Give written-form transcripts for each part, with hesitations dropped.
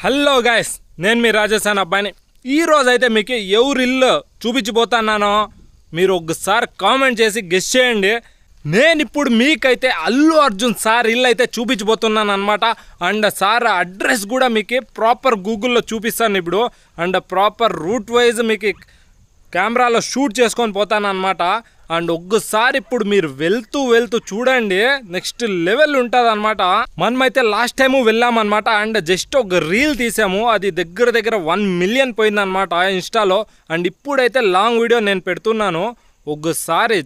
Hello guys, నేను మీ రాజస్థాన్ అబ్బాయిని. ఈరోజు అయితే మీకు ఎవరి ఇల్లు చూపించిపోతున్నానో మీరు ఒకసారి కామెంట్ చేసి గెస్ చేయండి. నేను ఇప్పుడు మీకైతే అల్లు అర్జున్ సార్ ఇల్లు అయితే చూపించబోతున్నాను అనమాట. అండ్ సార్ అడ్రస్ కూడా మీకు ప్రాపర్ గూగుల్లో చూపిస్తాను ఇప్పుడు. అండ్ ప్రాపర్ రూట్ వైజ్ మీకు కెమెరాలో షూట్ చేసుకొని పోతాను అనమాట. అండ్ ఒక్కసారి ఇప్పుడు మీరు వెళ్తూ చూడండి, నెక్స్ట్ లెవెల్ ఉంటుంది అనమాట. మనమైతే లాస్ట్ టైము వెళ్ళామన్నమాట. అండ్ జస్ట్ ఒక రీల్ తీసాము, అది దగ్గర 1 మిలియన్ పోయిందనమాట ఇన్స్టాలో. అండ్ ఇప్పుడైతే లాంగ్ వీడియో నేను పెడుతున్నాను, ఒక్కసారి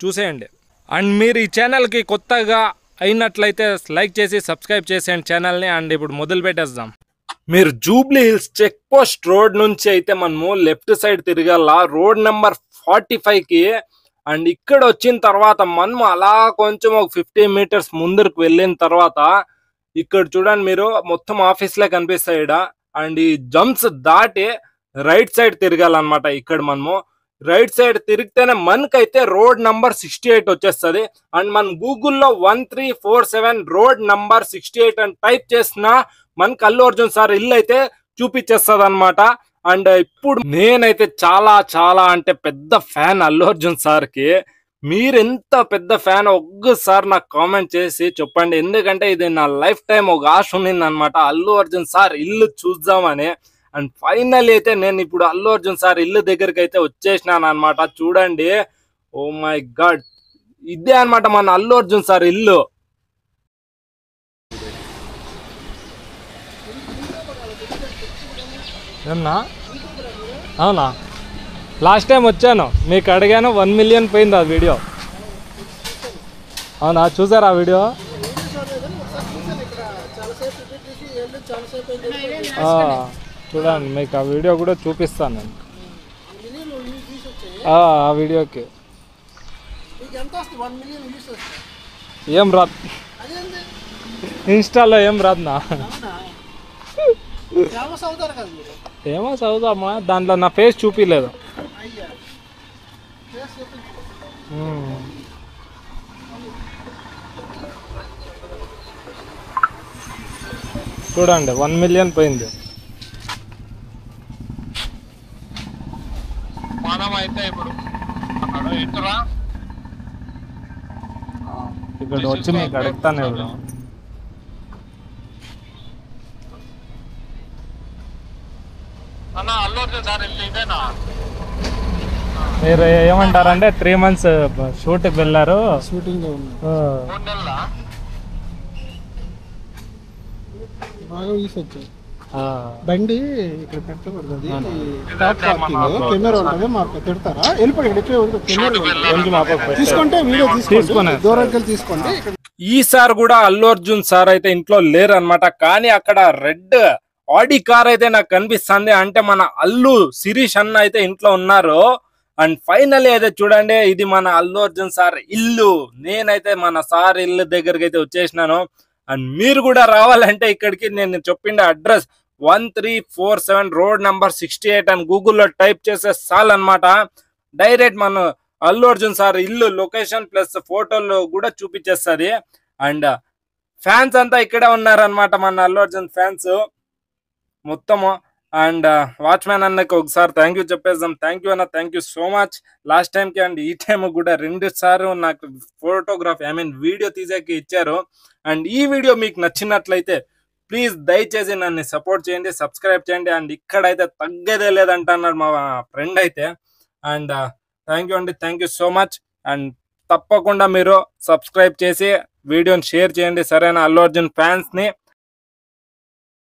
చూసేయండి. అండ్ మీరు ఈ ఛానల్కి కొత్తగా అయినట్లయితే లైక్ చేసి సబ్స్క్రైబ్ చేసేయండి ఛానల్ని. అండ్ ఇప్పుడు మొదలు పెట్టేద్దాం. మీరు Jubilee Hills check post road నుంచి అయితే మనము లెఫ్ట్ సైడ్ తిరగాల, రోడ్ నెంబర్ 45కి. అండ్ ఇక్కడ వచ్చిన తర్వాత మనము అలా కొంచెం ఒక 50 మీటర్స్ ముందరకు వెళ్ళిన తర్వాత ఇక్కడ చూడండి, మీరు మొత్తం ఆఫీస్లే కనిపిస్తాయి ఇక్కడ. అండ్ ఈ జంప్స్ దాటి రైట్ సైడ్ తిరగాలన్నమాట. ఇక్కడ మనము రైట్ సైడ్ తిరిగితేనే మనకైతే రోడ్ నంబర్ 68 వచ్చేస్తుంది. అండ్ మన గూగుల్లో 1347 రోడ్ నంబర్ 68 అని టైప్ చేసిన మనకు అల్లు అర్జున్ సార్ ఇల్లు అయితే చూపించేస్తుంది అనమాట. అండ్ ఇప్పుడు నేనైతే చాలా అంటే పెద్ద ఫ్యాన్ అల్లు అర్జున్ సార్కి. మీరు ఎంత పెద్ద ఫ్యాన్ ఒక్కసారి నాకు కామెంట్ చేసి చెప్పండి, ఎందుకంటే ఇది నా లైఫ్ టైం ఒక ఆశ ఉన్నింది అనమాట, అల్లు అర్జున్ సార్ ఇల్లు చూద్దామని. అండ్ ఫైనల్ అయితే నేను ఇప్పుడు అల్లు అర్జున్ సార్ ఇల్లు దగ్గరికి అయితే వచ్చేసినాను అనమాట. చూడండి, ఓ మై గాడ్, ఇదే అనమాట మన అల్లు అర్జున్ సార్ ఇల్లు. ఏమన్నా అవునా, లాస్ట్ టైం వచ్చాను మీకు అడిగాను, 1 మిలియన్ పోయింది ఆ వీడియో. అవునా, చూసారా ఆ వీడియో? చూడండి, మీకు ఆ వీడియో కూడా చూపిస్తాను నేను. ఆ వీడియోకి ఏం రాదు, ఇన్స్టాలో ఏం రాదు నా. ఏమో చదువుదామా, దాంట్లో నా ఫేస్ చూపించలేదు. చూడండి, 1 మిలియన్ పోయింది. ఇక్కడ వచ్చి మీకు అడుగుతాను. మీరు ఏమంటారంటే 3 months షూట్కి వెళ్ళారు, షూటింగ్ బాగా వీసొచ్చాయి. బండి ఇక్కడ పెట్టకూడదు, కెమెరా ఉంటుంది, మాకు పెడతారా? వెళ్ళిపోయి తీసుకుంటే వీడియో తీసుకొని దూరంకి వెళ్ళి తీసుకోండి. ఈసారి కూడా అల్లు అర్జున్ సార్ అయితే ఇంట్లో లేరు అనమాట. కానీ అక్కడ రెడ్ ఆడి కార్ అయితే నాకు కనిపిస్తుంది, అంటే మన అల్లు శిరీష్ అన్న అయితే ఇంట్లో ఉన్నారు. అండ్ ఫైనల్లీ అయితే చూడండి, ఇది మన అల్లు అర్జున్ సార్ ఇల్లు. నేనైతే మన సార్ ఇల్లు దగ్గరికి అయితే వచ్చేసినాను. అండ్ మీరు కూడా రావాలంటే ఇక్కడికి నేను చెప్పిండే అడ్రస్ 1347 రోడ్ నంబర్ 68 అని గూగుల్లో టైప్ చేసే చాలు అనమాట. డైరెక్ట్ మన అల్లు అర్జున్ సార్ ఇల్లు లొకేషన్ ప్లస్ ఫోటోలు కూడా చూపించేస్తుంది. అండ్ ఫ్యాన్స్ అంతా ఇక్కడే ఉన్నారనమాట, మన అల్లు అర్జున్ ఫ్యాన్స్ మొత్తము. అండ్ వాచ్మ్యాన్ అన్నకి ఒకసారి థ్యాంక్ యూ చెప్పేద్దాం. థ్యాంక్ యూ అన్న, thank you so much. Last టైంకి అండ్ ఈ టైం కూడా 2 సార్లు నాకు ఫోటోగ్రఫీ వీడియో తీసేకి ఇచ్చారు. అండ్ ఈ వీడియో మీకు నచ్చినట్లయితే ప్లీజ్ దయచేసి నన్ను సపోర్ట్ చేయండి, సబ్స్క్రైబ్ చేయండి. అండ్ ఇక్కడైతే తగ్గేదే లేదంటున్నాడు మా ఫ్రెండ్ అయితే. అండ్ థ్యాంక్ యూ అండి, thank you so much. And తప్పకుండా మీరు సబ్స్క్రైబ్ చేసి వీడియోని షేర్ చేయండి, సరేనా అల్లు అర్జున్ ఫ్యాన్స్ని.